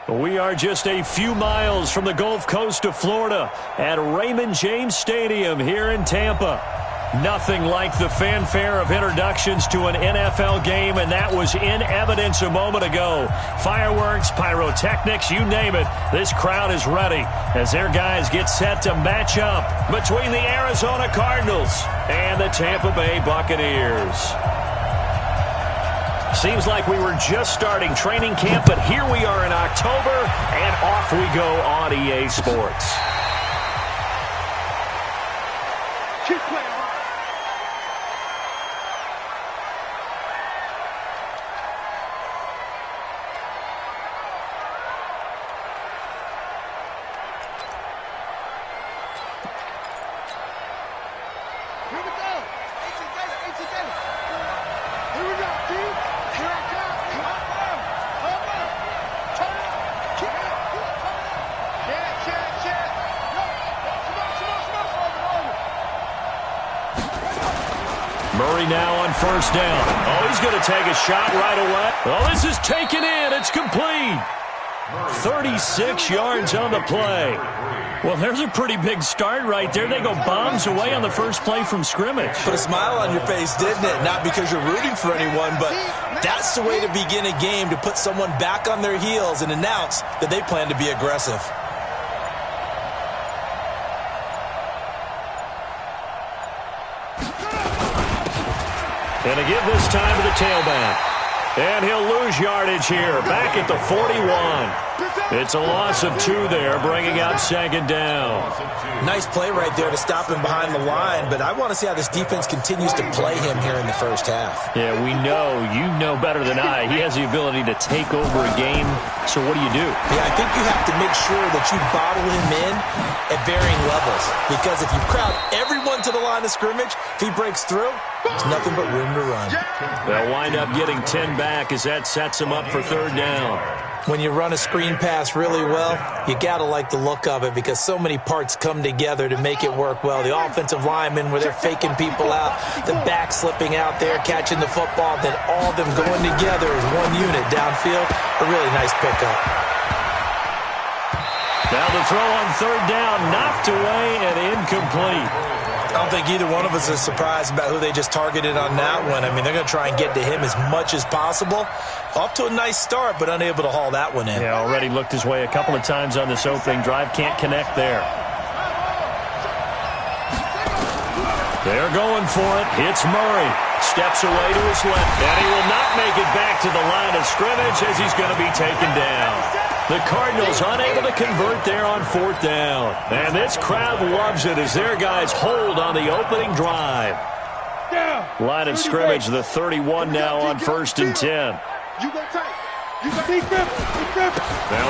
We are just a few miles from the Gulf Coast of Florida at Raymond James Stadium here in Tampa. Nothing like the fanfare of introductions to an NFL game, and that was in evidence a moment ago. Fireworks, pyrotechnics, you name it. This crowd is ready as their guys get set to match up between the Arizona Cardinals and the Tampa Bay Buccaneers. Seems like we were just starting training camp, but here we are in October, and off we go on EA Sports. Keep playing. Murray now on first down. Oh, he's going to take a shot right away. Oh, this is taken in. It's complete. 36 yards on the play. Well, there's a pretty big start right there. They go bombs away on the first play from scrimmage. Put a smile on your face, didn't it? Not because you're rooting for anyone, but that's the way to begin a game, to put someone back on their heels and announce that they plan to be aggressive. And to give this time to the tailback. And he'll lose yardage here, back at the 41. It's a loss of 2 there, bringing out second down. Nice play right there to stop him behind the line, but I want to see how this defense continues to play him here in the first half. Yeah, we know, you know better than I, he has the ability to take over a game. So what do you do? Yeah, I think you have to make sure that you bottle him in at varying levels, because if you crowd everyone to the line of scrimmage, if he breaks through, there's nothing but room to run. They'll wind up getting 10 back as that sets him up for third down. When you run a screen pass really well, you got to like the look of it because so many parts come together to make it work well. The offensive linemen, where they're faking people out, the back slipping out there, catching the football, then all of them going together as one unit downfield. A really nice pickup. Now the throw on third down, knocked away and incomplete. I don't think either one of us is surprised about who they just targeted on that one. I mean, they're going to try and get to him as much as possible. Off to a nice start, but unable to haul that one in. Yeah, already looked his way a couple of times on this opening drive. Can't connect there. They're going for it. Hits Murray. Steps away to his left. And he will not make it back to the line of scrimmage as he's going to be taken down. The Cardinals unable to convert there on fourth down. And this crowd loves it as their guys hold on the opening drive. Line of scrimmage, the 31 now on first and 10. Now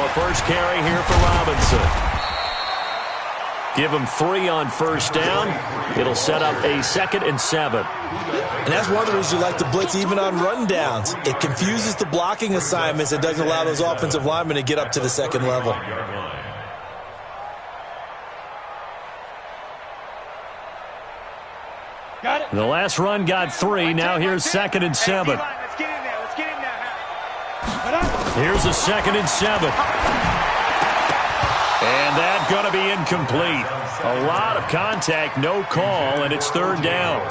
a first carry here for Robinson. Give him 3 on first down. It'll set up a 2nd and 7. And that's one of the reasons you like to blitz even on rundowns. It confuses the blocking assignments. It doesn't allow those offensive linemen to get up to the second level. Got it. The last run got 3. Now here's 2nd and 7. Let's get in there. Let's get in there. Here's a 2nd and 7. And that's going to be incomplete. A lot of contact, no call, and it's third down.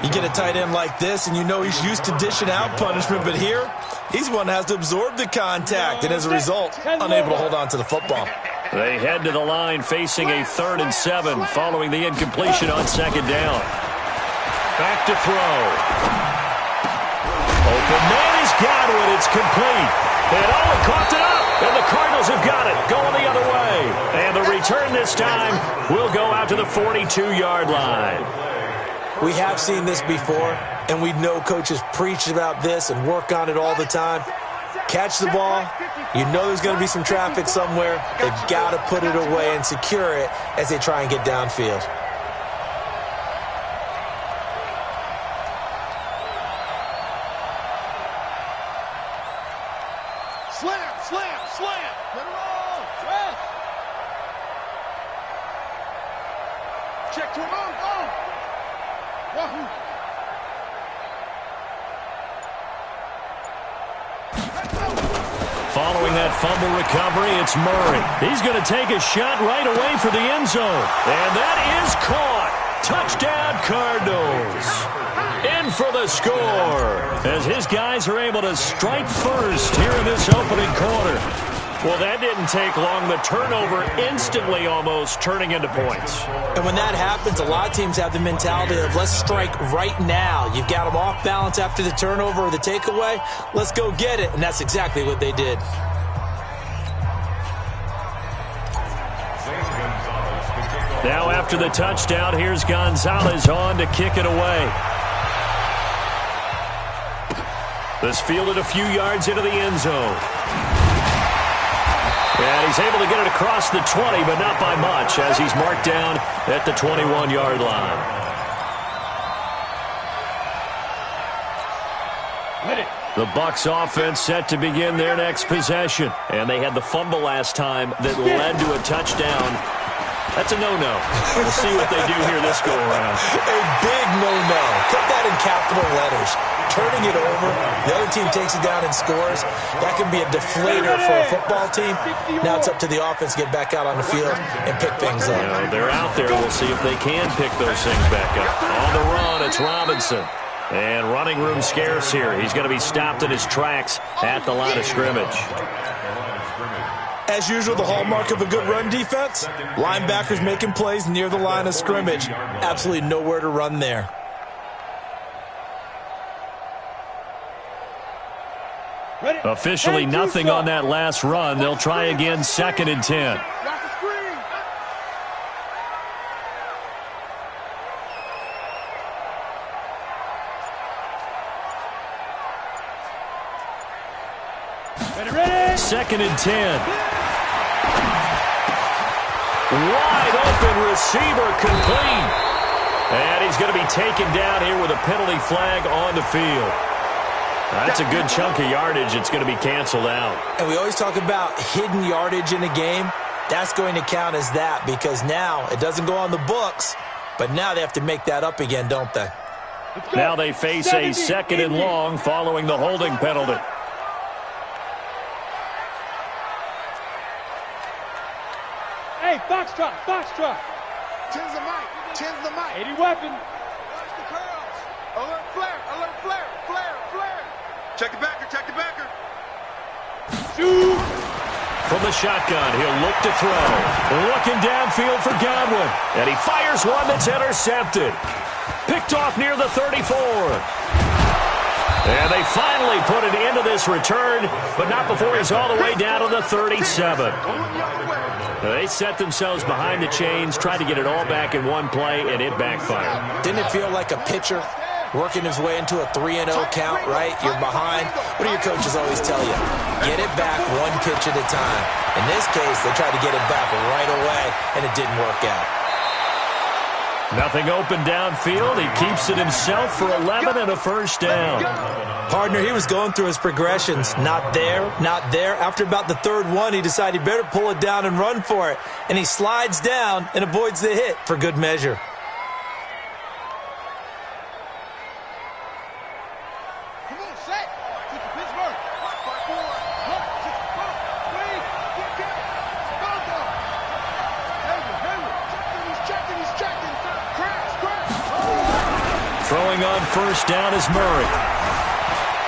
You get a tight end like this, and you know he's used to dishing out punishment, but here, he's one that has to absorb the contact, and as a result, unable to hold on to the football. They head to the line facing a 3rd and 7 following the incompletion on second down. Back to throw. Open man, he's got it. It's complete. And Owen coughed it up, and the Cardinals have got it, going the other way. And the return this time will go out to the 42-yard line. We have seen this before, and we know coaches preach about this and work on it all the time. Catch the ball. You know there's going to be some traffic somewhere. They've got to put it away and secure it as they try and get downfield. Slam. Get it on. Yes. Check to him. Wahoo. Following that fumble recovery. It's Murray. He's going to take a shot right away for the end zone. And that is caught. Touchdown, Cardinals. In for the score as his guys are able to strike first here in this opening quarter. Well, that didn't take long. The turnover instantly almost turning into points. And when that happens, a lot of teams have the mentality of let's strike right now. You've got them off balance after the turnover or the takeaway. Let's go get it. And that's exactly what they did. Now after the touchdown, here's Gonzalez on to kick it away. This fielded a few yards into the end zone. And he's able to get it across the 20, but not by much, as he's marked down at the 21-yard line. The Bucs offense set to begin their next possession. And they had the fumble last time that led to a touchdown. That's a no-no. We'll see what they do here this go-around. A big no-no. Put that in capital letters. Turning it over, the other team takes it down and scores. That can be a deflator for a football team. Now it's up to the offense to get back out on the field and pick things up. You know, they're out there. We'll see if they can pick those things back up. On the run, it's Robinson. And running room scarce here. He's going to be stopped in his tracks at the line of scrimmage. As usual, the hallmark of a good run defense, linebackers making plays near the line of scrimmage. Absolutely nowhere to run there. Officially nothing on that last run. They'll try again, 2nd and 10. Ready? 2nd and 10. Wide open receiver complete. And he's going to be taken down here with a penalty flag on the field. That's a good chunk of yardage. It's going to be canceled out. And we always talk about hidden yardage in a game. That's going to count as that because now it doesn't go on the books, but now they have to make that up again, don't they? Now they face a 2nd and long following the holding penalty. Hey, Foxtrot, Foxtrot. Tens the mic, tens the mic. 80 weapon. Watch the curls. Alert flare, alert flare, flare, flare. Check the backer, check the backer. Shoot. From the shotgun, he'll look to throw. Looking downfield for Godwin. And he fires one that's intercepted. Picked off near the 34. And they finally put an end to this return, but not before he's all the way down to the 37. They set themselves behind the chains, tried to get it all back in one play, and it backfired. Didn't it feel like a pitcher working his way into a 3-0 count, right? You're behind. What do your coaches always tell you? Get it back one pitch at a time. In this case, they tried to get it back right away, and it didn't work out. Nothing open downfield. He keeps it himself for 11 and a first down. Partner, he was going through his progressions. Not there, not there. After about the 3rd one, he decided he better pull it down and run for it. And he slides down and avoids the hit for good measure. Come on, set. Take the Pittsburgh. 5, 4, 1, 6, 5, 3, get it. Go, go. Hayward. He's checking. Crash. Throwing on first down is Murray.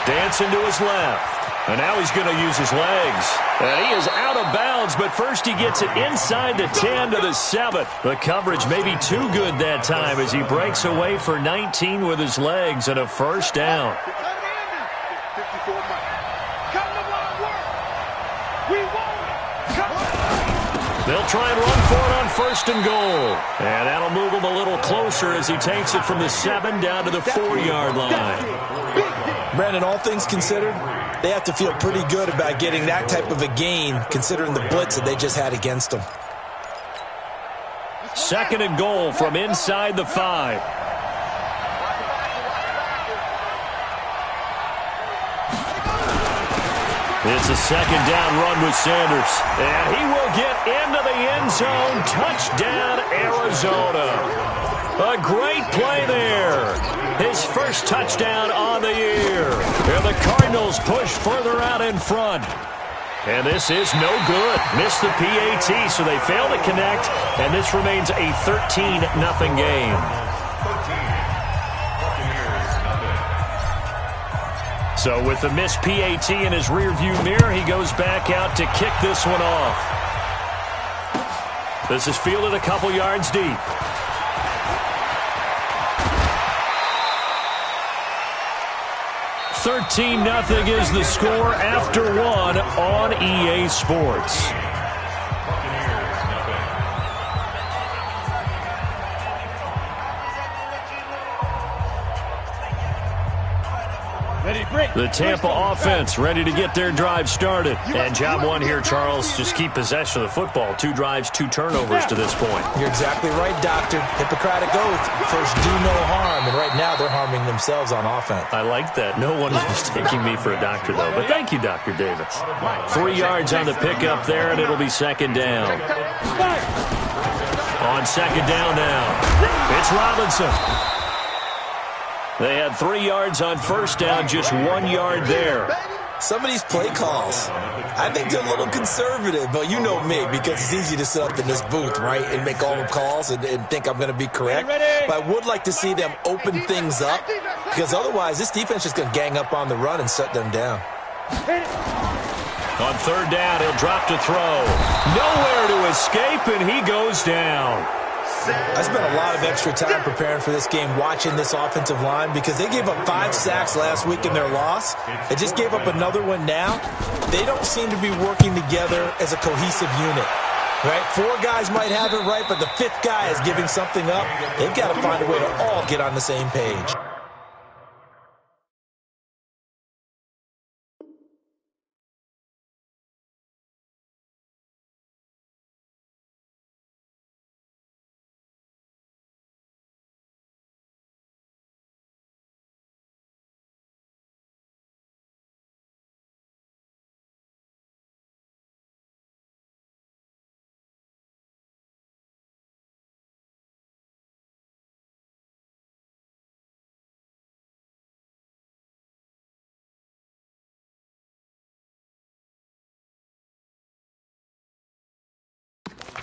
Dancing to his left. And now he's going to use his legs. And he is out of bounds, but first he gets it inside the 10 to the 7. The coverage may be too good that time as he breaks away for 19 with his legs and a first down. 54 Mike. Come to work. We won. They'll try and run for it on 1st and goal. And that'll move him a little closer as he takes it from the 7 down to the 4-yard line. Brandon, all things considered, they have to feel pretty good about getting that type of a gain considering the blitz that they just had against them. 2nd and goal from inside the 5. It's a 2nd down run with Sanders. And he will get into the end zone. Touchdown, Arizona. A great play there. His first touchdown on the year. And the Cardinals push further out in front. And this is no good. Missed the PAT, so they fail to connect, and this remains a 13-0 game. So with the missed PAT in his rearview mirror, he goes back out to kick this one off. This is fielded a couple yards deep. $13-0 is the score after one on EA Sports. The Tampa offense ready to get their drive started. And job one here, Charles, just keep possession of the football. 2 drives, 2 turnovers to this point. You're exactly right, Doctor. Hippocratic oath. First, do no harm. And right now, they're harming themselves on offense. I like that. No one is mistaking me for a doctor, though. But thank you, Dr. Davis. 3 yards on the pickup there, and it'll be second down. On second down now, it's Robinson. They had 3 yards on first down, just 1 yard there. Some of these play calls, I think they're a little conservative, but you know me, because it's easy to sit up in this booth, right, and make all the calls and think I'm going to be correct. But I would like to see them open things up, because otherwise this defense is going to gang up on the run and shut them down. On third down, he'll drop to throw. Nowhere to escape, and he goes down. I spent a lot of extra time preparing for this game, watching this offensive line, because they gave up 5 sacks last week in their loss. They just gave up another one now. They don't seem to be working together as a cohesive unit. Right? 4 guys might have it right, but the 5th guy is giving something up. They've got to find a way to all get on the same page.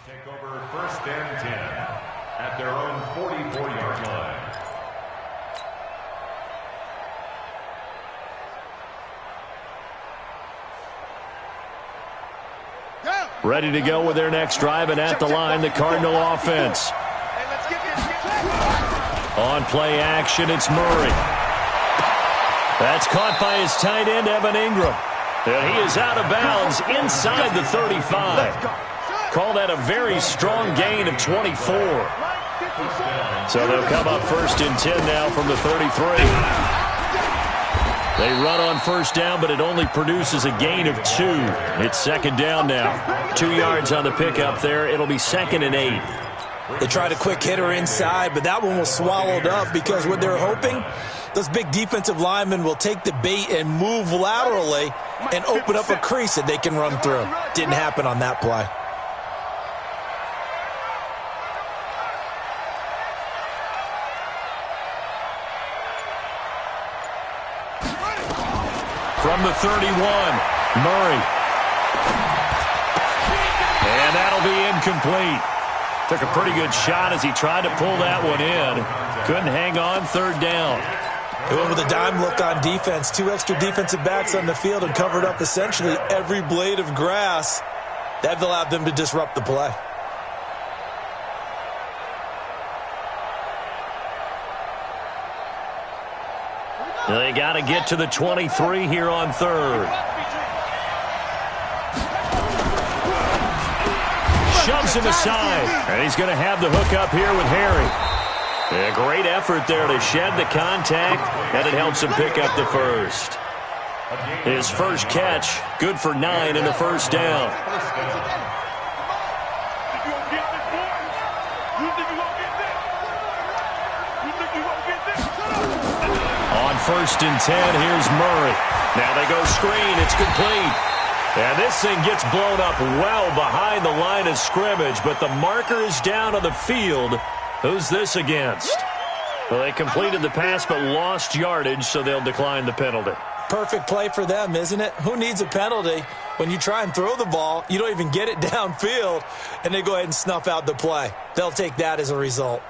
Take over first and 10 at their own 44-yard line. Ready to go with their next drive, and at the line, the Cardinal offense. On play action, it's Murray. That's caught by his tight end, Evan Ingram. And he is out of bounds inside the 35. Call that a very strong gain of 24. So they'll come up first and 10 now from the 33. They run on first down, but it only produces a gain of 2. It's second down now. 2 yards on the pickup there. It'll be second and 8. They tried a quick hitter inside, but that one was swallowed up because what they're hoping, those big defensive linemen will take the bait and move laterally and open up a crease that they can run through. Didn't happen on that play. From the 31, Murray. And that'll be incomplete. Took a pretty good shot as he tried to pull that one in. Couldn't hang on, third down. They went with a dime look on defense. 2 extra defensive backs on the field and covered up essentially every blade of grass. That allowed them to disrupt the play. They got to get to the 23 here on third. Shoves him aside. And he's going to have the hook up here with Harry. A great effort there to shed the contact, and it helps him pick up the first. His first catch, good for 9 and a first down. On first and 10, here's Murray. Now they go screen. It's complete. And this thing gets blown up well behind the line of scrimmage, but the marker is down on the field. Who's this against? Well, they completed the pass but lost yardage, so they'll decline the penalty. Perfect play for them, isn't it? Who needs a penalty when you try and throw the ball, you don't even get it downfield, and they go ahead and snuff out the play. They'll take that as a result.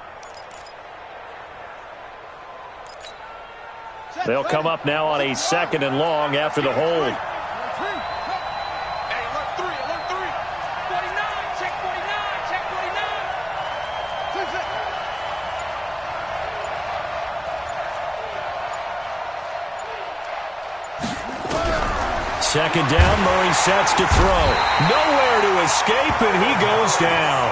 They'll come up now on a 2nd and long after the hold. Second down, Murray sets to throw. Nowhere to escape, and he goes down.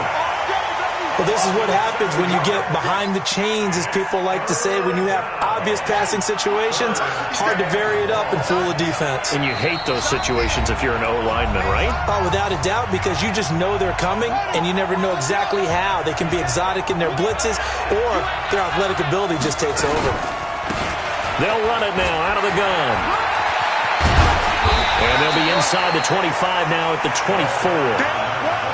Well, this is what happens when you get behind the chains, as people like to say. When you have obvious passing situations, hard to vary it up and fool a defense. And you hate those situations if you're an O-lineman, right? Oh, without a doubt, because you just know they're coming, and you never know exactly how. They can be exotic in their blitzes, or their athletic ability just takes over. They'll run it now out of the gun. And they'll be inside the 25 now at the 24.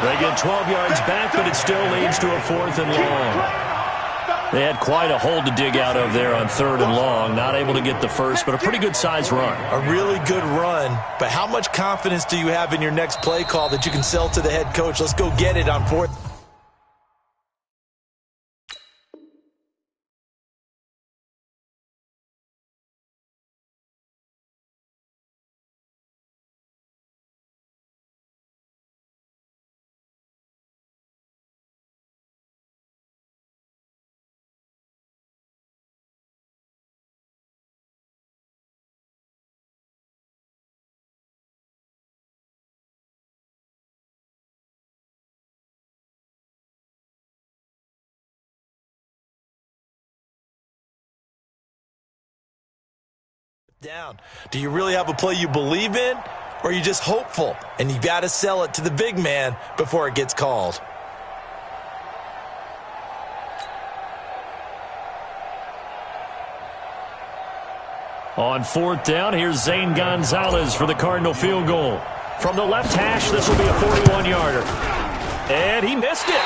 They get 12 yards back, but it still leads to a 4th and long. They had quite a hole to dig out of there on 3rd and long. Not able to get the first, but a pretty good-sized run. A really good run, but how much confidence do you have in your next play call that you can sell to the head coach? Let's go get it on 4th. Down. Do you really have a play you believe in, or are you just hopeful and you got to sell it to the big man before it gets called? On 4th down, here's Zane Gonzalez for the Cardinal field goal. From the left hash, this will be a 41-yarder. And he missed it.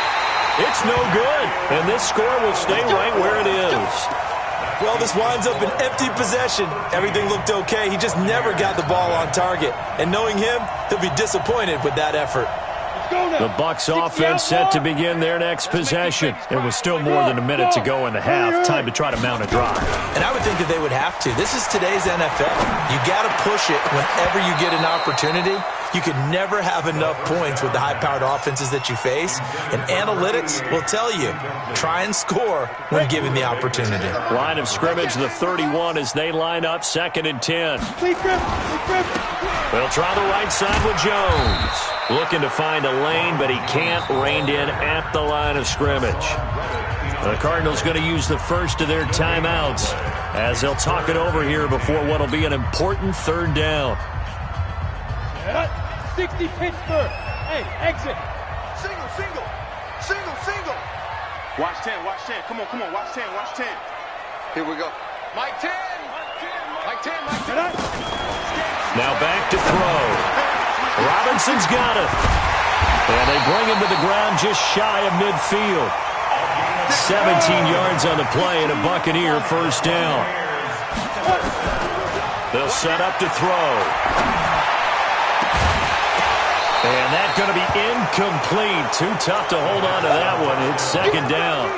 It's no good. And this score will stay right where it is. Well, this winds up an empty possession. Everything looked okay. He just never got the ball on target. And knowing him, he'll be disappointed with that effort. The Bucs offense set to begin their next possession. It was still more than a minute to go in the half. Time to try to mount a drive. And I would think that they would have to. This is today's NFL. You got to push it whenever you get an opportunity. You can never have enough points with the high-powered offenses that you face. And analytics will tell you, try and score when given the opportunity. Line of scrimmage, the 31 as they line up 2nd and 10. They'll try the right side with Jones. Looking to find a lane, but he can't. Reined in at the line of scrimmage. The Cardinals going to use the first of their timeouts as they'll talk it over here before what will be an important 3rd down. 60 Pittsburgh. Hey, exit. Single. Watch 10, watch 10. Come on, watch 10, watch 10. Here we go. Mike 10. Now back to throw. Robinson's got it. And they bring him to the ground just shy of midfield. 17 yards on the play and a Buccaneer 1st down. They'll set up to throw. And that's going to be incomplete. Too tough to hold on to that one. It's 2nd down.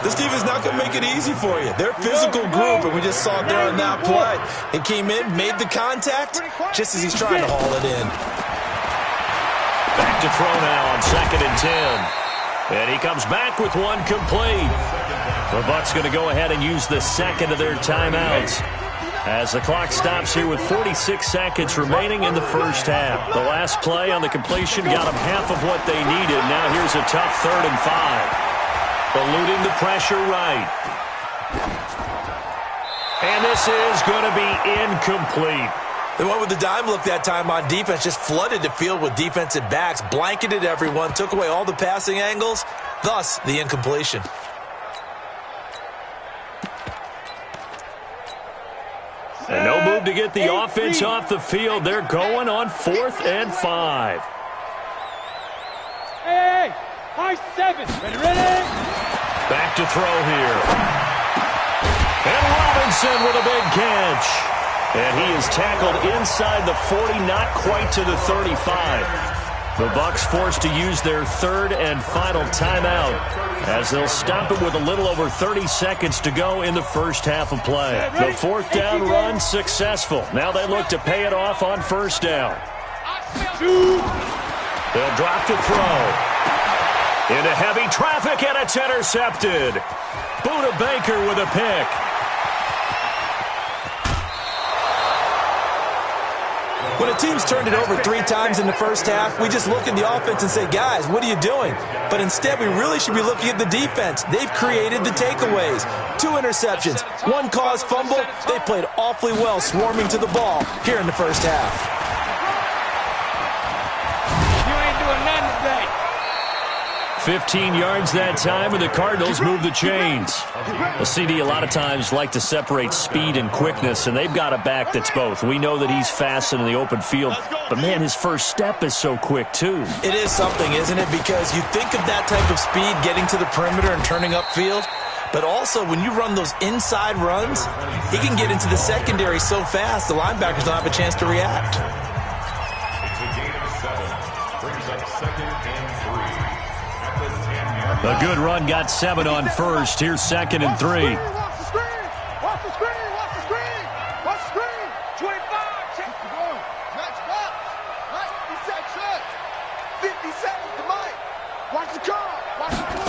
This defense not going to make it easy for you. They're a physical group, and we just saw it there on that play. He came in, made the contact, just as he's trying to haul it in. Back to throw now on 2nd and 10. And he comes back with one complete. The Bucs going to go ahead and use the 2nd of their timeouts as the clock stops here with 46 seconds remaining in the 1st half. The last play on the completion got them half of what they needed. Now here's a tough 3rd and 5. Eluding the pressure right. And this is going to be incomplete. They went with the dime look that time on defense, just flooded the field with defensive backs, blanketed everyone, took away all the passing angles, thus the incompletion. And no move to get the offense off the field. They're going on 4th and 5. Hey, high 7. Ready? Back to throw here. And Robinson with a big catch. And he is tackled inside the 40, not quite to the 35. The Bucs forced to use their third and final timeout as they'll stop it with a little over 30 seconds to go in the first half of play. The fourth down run successful. Now they look to pay it off on first down. They'll drop to throw. Into heavy traffic, and it's intercepted. Buda Baker with a pick. When a team's turned it over 3 times in the first half, we just look at the offense and say, guys, what are you doing? But instead, we really should be looking at the defense. They've created the takeaways. 2 interceptions, 1 caused fumble. They played awfully well swarming to the ball here in the first half. You ain't doing nothing today. 15 yards that time, and the Cardinals move the chains. The CD a lot of times like to separate speed and quickness, and they've got a back that's both. We know that he's fast in the open field, but, man, his first step is so quick, too. It is something, isn't it? Because you think of that type of speed getting to the perimeter and turning upfield, but also when you run those inside runs, he can get into the secondary so fast the linebackers don't have a chance to react. It's a gain of 7. Brings up 2nd and 3. A good run got 7 on first. Here's 2nd and 3. Watch the screen! Watch the screen! Watch the screen! Watch the screen! 25! Check the ball. Match box. 90 seconds. 50 seconds to Mike. Watch the car. Watch the car.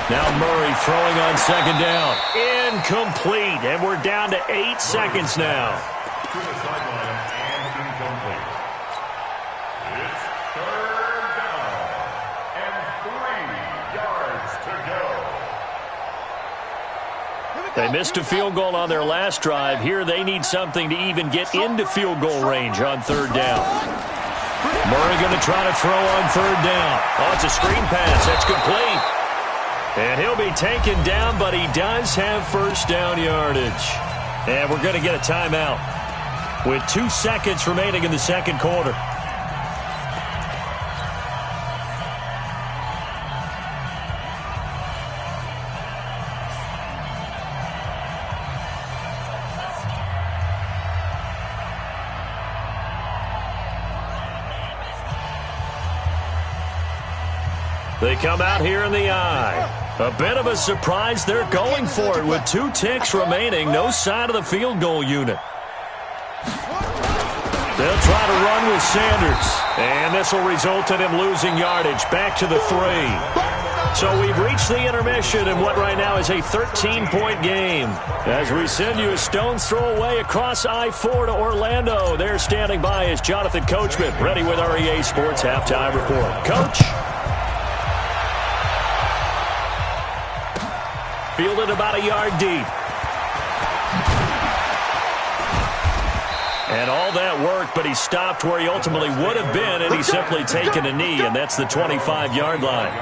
Now Murray throwing on 2nd down. Incomplete. And we're down to 8 seconds now. To the sideline and incomplete. It's 3rd down and 3 yards to go. They missed a field goal on their last drive. Here they need something to even get into field goal range on 3rd down. Murray going to try to throw on 3rd down. Oh, it's a screen pass. That's complete. And he'll be taken down, but he does have first down yardage. And we're going to get a timeout with 2 seconds remaining in the second quarter. They come out here in the eye. A bit of a surprise. They're going for it with 2 ticks remaining. No sign of the field goal unit. They'll try to run with Sanders. And this will result in him losing yardage. Back to the 3. So we've reached the intermission in what right now is a 13-point game. As we send you a stone's throw away across I-4 to Orlando. There standing by is Jonathan Coachman, ready with our EA Sports Halftime Report. Coach? Fielded about a yard deep. And all that work, but he stopped where he ultimately would have been, and he's simply taken a knee, and that's the 25-yard line.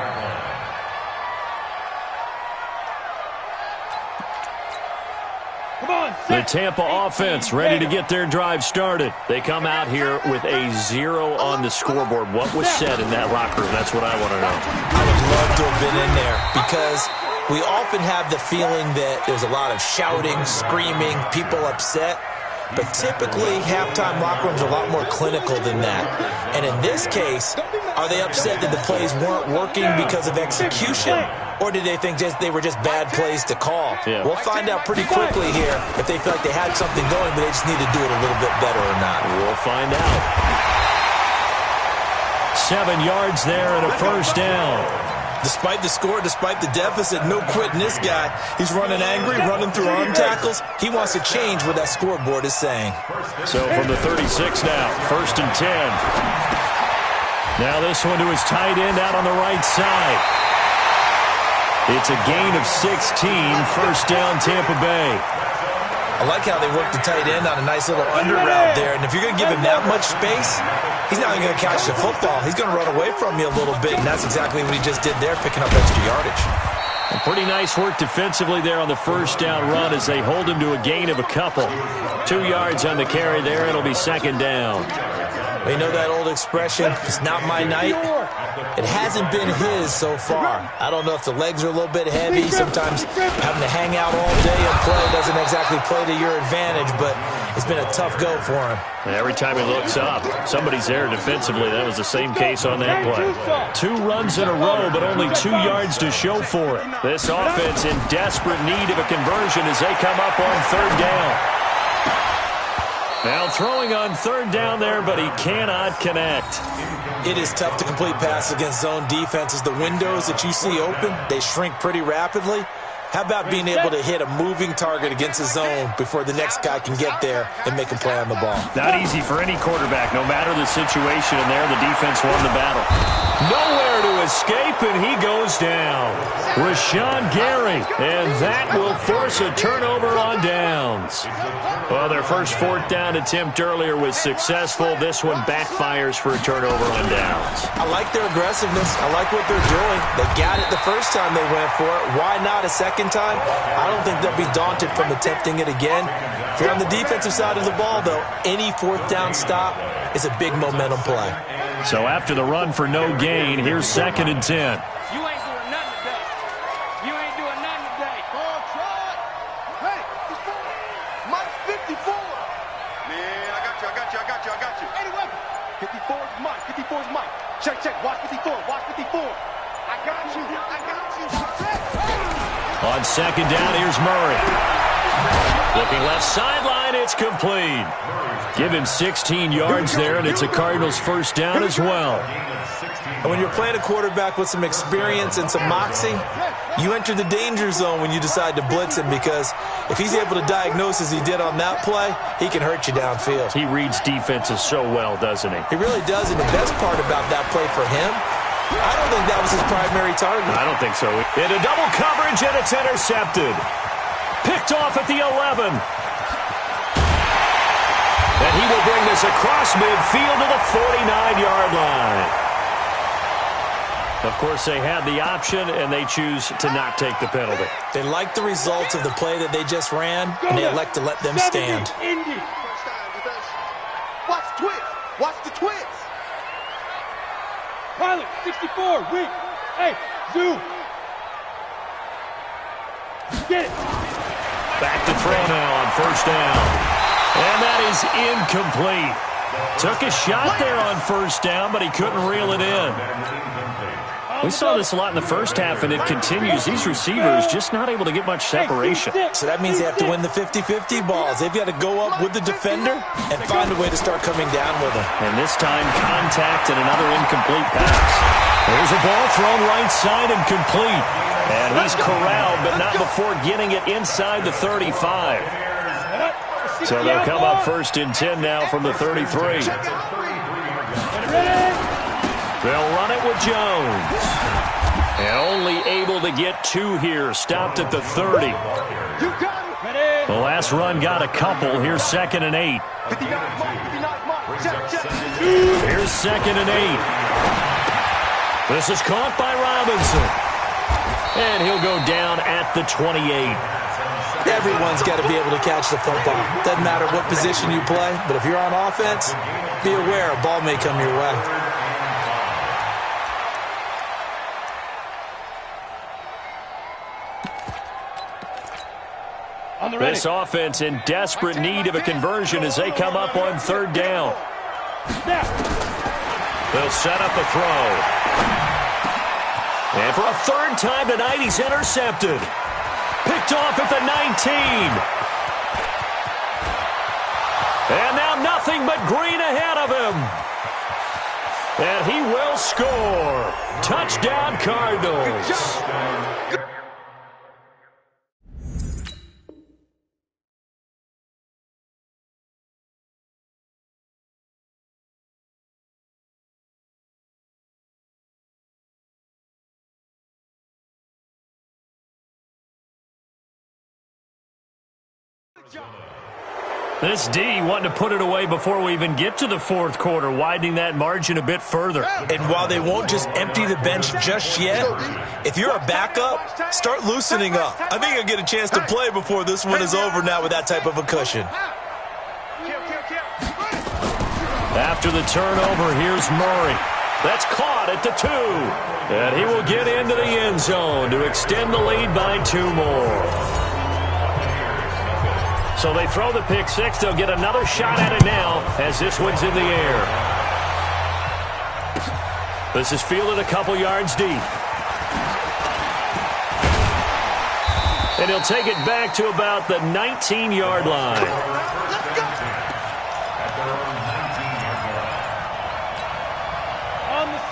The Tampa offense ready to get their drive started. They come out here with a 0 on the scoreboard. What was said in that locker room? That's what I want to know. I would love to have been in there because we often have the feeling that there's a lot of shouting, screaming, people upset. But typically, halftime locker rooms are a lot more clinical than that. And in this case, are they upset that the plays weren't working because of execution? Or did they think they were just bad plays to call? Yeah. We'll find out pretty quickly here if they feel like they had something going, but they just need to do it a little bit better or not. We'll find out. 7 yards there and a first down. Despite the score, despite the deficit, no quitting this guy. He's running angry, running through arm tackles. He wants to change what that scoreboard is saying. So from the 36 now, 1st and 10. Now this one to his tight end out on the right side. It's a gain of 16, first down Tampa Bay. I like how they work the tight end on a nice little under route there. And if you're going to give him that much space, he's not even going to catch the football. He's going to run away from you a little bit, and that's exactly what he just did there, picking up extra yardage. And pretty nice work defensively there on the first down run as they hold him to a gain of a couple. 2 yards on the carry there. It'll be second down. You know that old expression, it's not my night? It hasn't been his so far. I don't know if the legs are a little bit heavy. Sometimes having to hang out all day and play doesn't exactly play to your advantage, but It's been a tough go for him. Every time he looks up, somebody's there defensively. That was the same case on that play. 2 runs in a row, but only 2 yards to show for it. This offense in desperate need of a conversion as they come up on 3rd down. Now throwing on 3rd down there, but he cannot connect. It is tough to complete passes against zone defenses. The windows that you see open, they shrink pretty rapidly. How about being able to hit a moving target against a zone before the next guy can get there and make a play on the ball? Not easy for any quarterback, no matter the situation. And there, the defense won the battle. Nowhere to escape, and he goes down. Rashawn Gary, and that will force a turnover on downs. Well, their first 4th down attempt earlier was successful. This one backfires for a turnover on downs. I like their aggressiveness. I like what they're doing. They got it the first time they went for it. Why not a second time? I don't think they'll be daunted from attempting it again. If you're on the defensive side of the ball, though, any 4th down stop is a big momentum play. So after the run for no gain, here's 2nd and 10. You ain't doing nothing today. You ain't doing nothing today. Ball try. Hey, Mike 54. Man, I got you. Anyway, 54 is Mike. 54 is Mike. Check. Watch 54. Watch 54. I got you. On 2nd down, here's Murray. Looking left sideline, it's complete. Give him 16 yards there, and it's a Cardinals 1st down as well. And when you're playing a quarterback with some experience and some moxie, you enter the danger zone when you decide to blitz him, because if he's able to diagnose as he did on that play, he can hurt you downfield. He reads defenses so well, doesn't he? He really does, and the best part about that play for him, I don't think that was his primary target. I don't think so. Into double coverage, and it's intercepted. Picked off at the 11. And he will bring this across midfield to the 49-yard line. Of course, they had the option, and they choose to not take the penalty. They like the results of the play that they just ran, and they elect to let them stand. Watch the twist. Watch the twist. Pilot, 64, weak. Hey, zoom. Get it. Back to throw now on 1st down. And that is incomplete. Took a shot there on 1st down, but he couldn't reel it in. We saw this a lot in the first half, and it continues. These receivers just not able to get much separation. So that means they have to win the 50-50 balls. They've got to go up with the defender and find a way to start coming down with him. And this time, contact and another incomplete pass. There's a ball thrown right side and complete. And he's corralled, but not before getting it inside the 35. So they'll come up 1st and 10 now from the 33. They'll run it with Jones. And only able to get 2 here. Stopped at the 30. The last run got a couple. Here's 2nd and 8. Here's 2nd and 8. This is caught by Robinson. And he'll go down at the 28. Everyone's got to be able to catch the football. Doesn't matter what position you play, but if you're on offense, be aware a ball may come your way. This offense in desperate need of a conversion as they come up on 3rd down. They'll set up a throw. And for a 3rd time tonight, he's intercepted. Picked off at the 19. And now nothing but green ahead of him. And he will score. Touchdown, Cardinals. This D wanting to put it away before we even get to the 4th quarter, widening that margin a bit further. And while they won't just empty the bench just yet, if you're a backup, start loosening up. I think you'll get a chance to play before this one is over now with that type of a cushion. After the turnover, here's Murray. That's caught at the 2. And he will get into the end zone to extend the lead by 2 more. So they throw the pick six. They'll get another shot at it now as this one's in the air. This is fielded a couple yards deep. And he'll take it back to about the 19-yard line.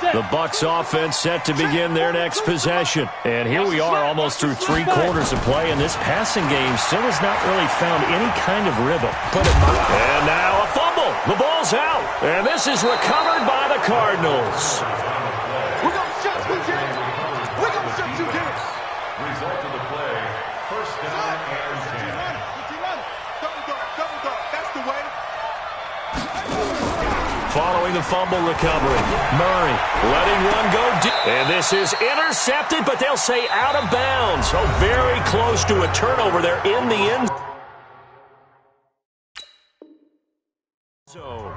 The Bucs offense set to begin their next possession. And here we are almost through 3 quarters of play, and this passing game still has not really found any kind of rhythm. And now a fumble. The ball's out. And this is recovered by the Cardinals. We're going to shut you down. We're going to shut you down. Result of the play, first down and 10. Double dog. That's the way. Following the fumble recovery, Murray letting one go deep. And this is intercepted, but they'll say out of bounds. So very close to a turnover there in the end zone.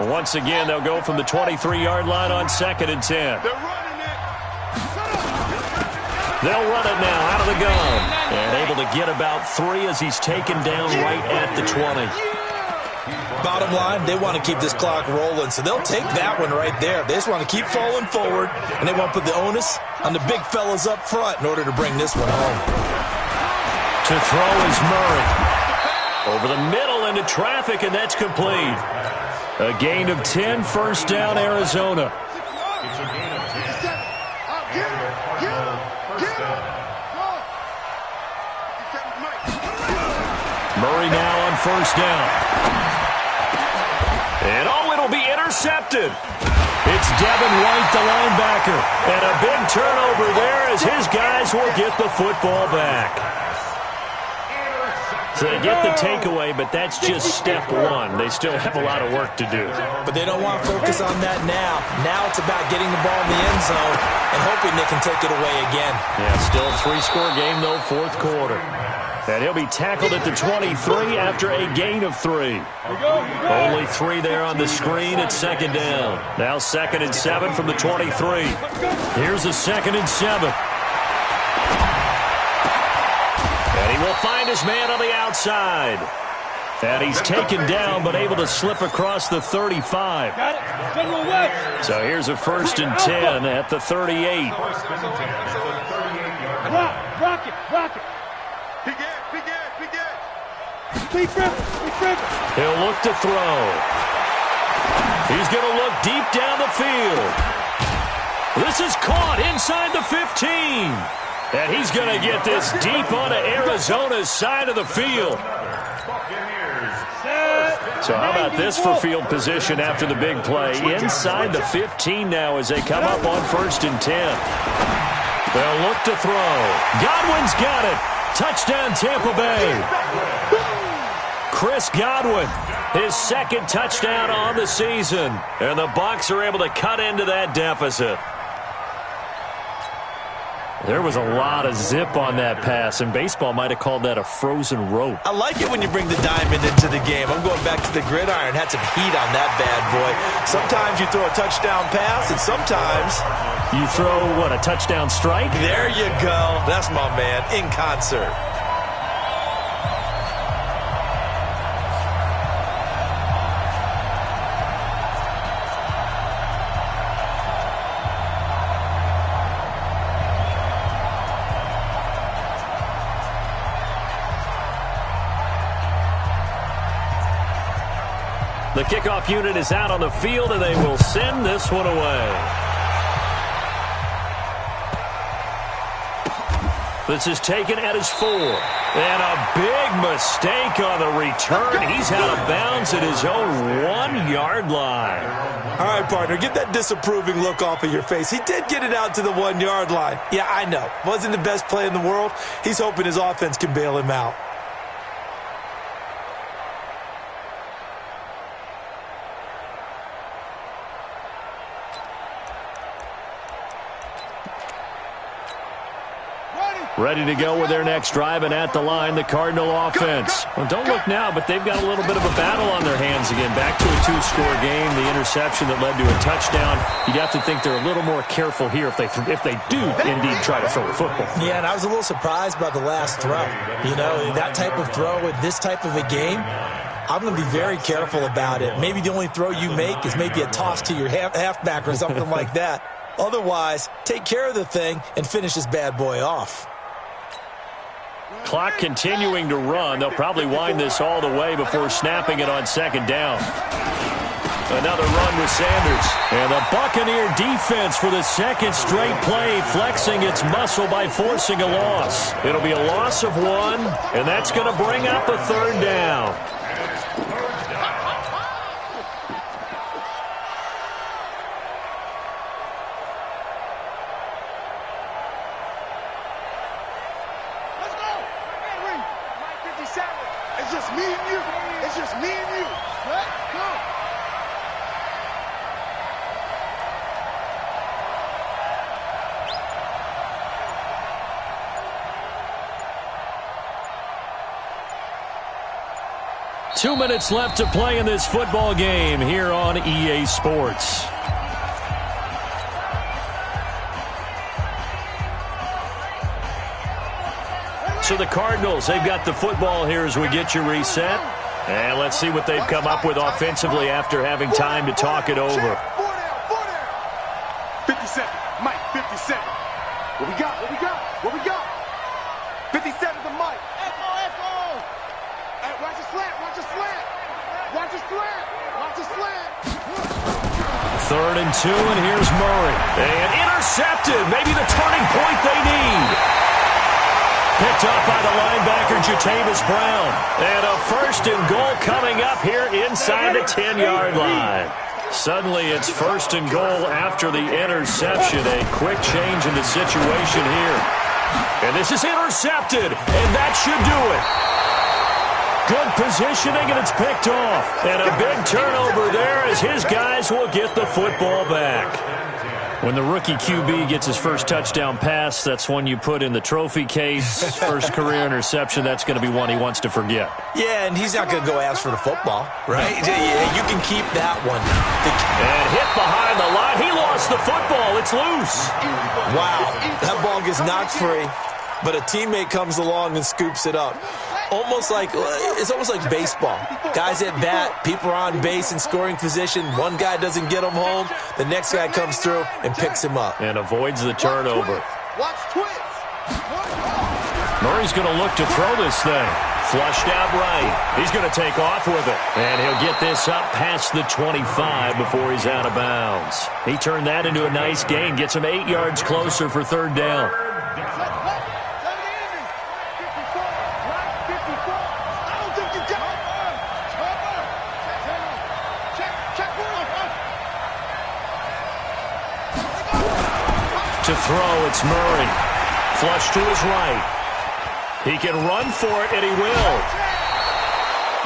Once again, they'll go from the 23-yard line on 2nd and 10. They're running it. They'll run it now out of the gun. And able to get about 3 as he's taken down right at the 20. Bottom line, they want to keep this clock rolling, so they'll take that one right there. They just want to keep falling forward, and they want to put the onus on the big fellas up front in order to bring this one home. To throw is Murray. Over the middle into traffic, and that's complete. A gain of 10, first down, Arizona. It's a gain of 10. First down. Murray now on first down. And it'll be intercepted. It's Devin White, the linebacker. And a big turnover there as his guys will get the football back. So they get the takeaway, but that's just step one. They still have a lot of work to do. But they don't want to focus on that now. Now it's about getting the ball in the end zone and hoping they can take it away again. Yeah, still a 3-score game, though, 4th quarter. And he'll be tackled at the 23 after a gain of 3. Only 3 there on the screen at 2nd down. Now 2nd and 7 from the 23. Here's a 2nd and 7. And he will find his man on the outside. And he's taken down but able to slip across the 35. So here's a 1st and 10 at the 38. Rock it. Big grip. He'll look to throw. He's going to look deep down the field. This is caught inside the 15. And he's going to get this deep onto Arizona's side of the field. So how about this for field position after the big play? Inside the 15 now as they come up on 1st and 10. They'll look to throw. Godwin's got it. Touchdown, Tampa Bay. Chris Godwin, his 2nd touchdown on the season. And the Bucs are able to cut into that deficit. There was a lot of zip on that pass, and baseball might have called that a frozen rope. I like it when you bring the diamond into the game. I'm going back to the gridiron. Had some heat on that bad boy. Sometimes you throw a touchdown pass, and sometimes you throw, what, a touchdown strike? There you go. That's my man, in concert. The kickoff unit is out on the field, and they will send this one away. This is taken at his 4. And a big mistake on the return. He's out of bounds at his own 1-yard line. All right, partner, get that disapproving look off of your face. He did get it out to the 1-yard line. Yeah, I know. Wasn't the best play in the world. He's hoping his offense can bail him out. Ready. Ready to go with their next drive, and at the line, the Cardinal offense. Well, don't look now, but they've got a little bit of a battle on their hands again. Back to a 2-score game, the interception that led to a touchdown. You'd have to think they're a little more careful here if they do indeed try to throw a football. Yeah, and I was a little surprised by the last throw. You know, that type of throw with this type of a game, I'm going to be very careful about it. Maybe the only throw you make is maybe a toss to your halfback or something like that. Otherwise, take care of the thing and finish this bad boy off. Clock continuing to run. They'll probably wind this all the way before snapping it on second down. Another run with Sanders. And the Buccaneer defense for the second straight play, flexing its muscle by forcing a loss. It'll be a loss of 1, and that's going to bring up a third down. It's just me and you. It's just me and you. Let's go. Two minutes left to play in this football game here on EA Sports. So the Cardinals, they've got the football here as we get you reset. And let's see what they've come up with offensively after having time to talk it over. 57. Mike, 57. What we got? What we got? What we got? 57 to Mike. Echo. Hey, watch the slant. Watch the slant. Watch the slant. Watch the slant. 3rd and 2, and here's Murray. And intercepted. Maybe the turning point they need. Picked up by the linebacker, Jatavis Brown. And a 1st and goal coming up here inside the 10-yard line. Suddenly it's 1st and goal after the interception. A quick change in the situation here. And this is intercepted, and that should do it. Good positioning, and it's picked off. And a big turnover there as his guys will get the football back. When the rookie QB gets his first touchdown pass, that's one you put in the trophy case. First career interception, that's going to be one he wants to forget. Yeah, and he's not going to go ask for the football, right? Yeah, you can keep that one. And hit behind the line. He lost the football. It's loose. Wow, that ball gets knocked free, but a teammate comes along and scoops it up. It's almost like baseball. Guys at bat, people are on base in scoring position. One guy doesn't get him home. The next guy comes through and picks him up. And avoids the turnover. Watch twits. Murray's going to look to throw this thing. Flushed out right. He's going to take off with it. And he'll get this up past the 25 before he's out of bounds. He turned that into a nice gain. Gets him 8 yards closer for 3rd down. To throw, it's Murray. Flush to his right. He can run for it, and he will.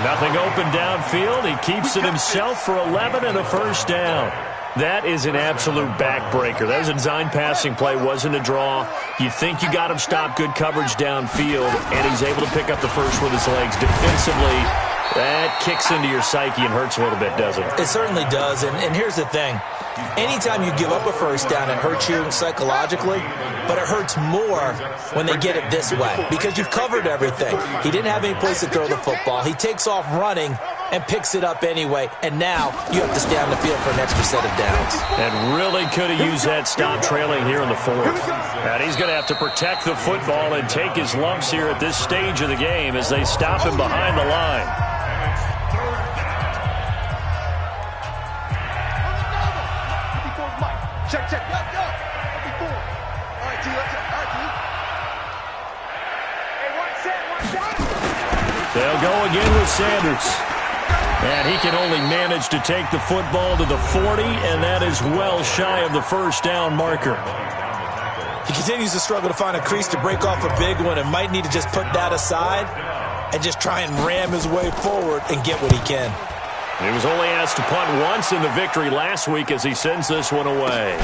Nothing open downfield. He keeps it himself for 11 and a 1st down. That is an absolute backbreaker. That was a design passing play, wasn't a draw. You think you got him stopped, good coverage downfield, and he's able to pick up the first with his legs. Defensively, that kicks into your psyche and hurts a little bit, doesn't it? It certainly does, and here's the thing. Anytime you give up a 1st down, it hurts you psychologically, but it hurts more when they get it this way because you've covered everything. He didn't have any place to throw the football. He takes off running and picks it up anyway, and now you have to stay on the field for an extra set of downs. And really could have used that stop trailing here in the 4th. And he's going to have to protect the football and take his lumps here at this stage of the game as they stop him behind the line. Check. Let's go. 54. All right, T. Let's go. All right, T. Hey, watch that. They'll go again with Sanders. And he can only manage to take the football to the 40, and that is well shy of the 1st down marker. He continues to struggle to find a crease to break off a big one and might need to just put that aside and just try and ram his way forward and get what he can. He was only asked to punt once in the victory last week as he sends this one away.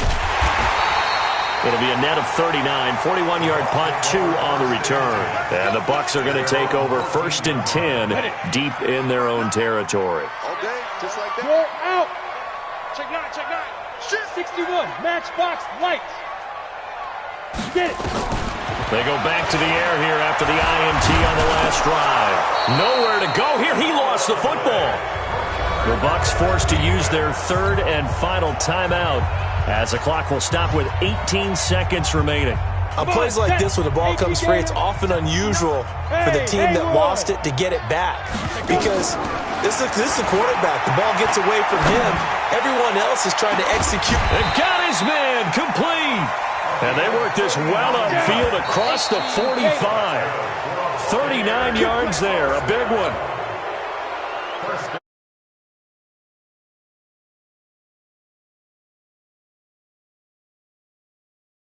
It'll be a net of 39, 41-yard punt, 2 on the return. And the Bucs are going to take over 1st and 10 deep in their own territory. Okay, just like that. Four out. Check 9, check 9. Shit. 61, matchbox lights. Get it. They go back to the air here after the INT on the last drive. Nowhere to go here. He lost the football. The Bucs forced to use their 3rd and final timeout as the clock will stop with 18 seconds remaining. On plays like this, when the ball comes free, it's often unusual for the team that lost it to get it back. Because this is the quarterback. The ball gets away from him. Everyone else is trying to execute. And got his man complete. And they work this well upfield across the 45. 39 yards there, a big one.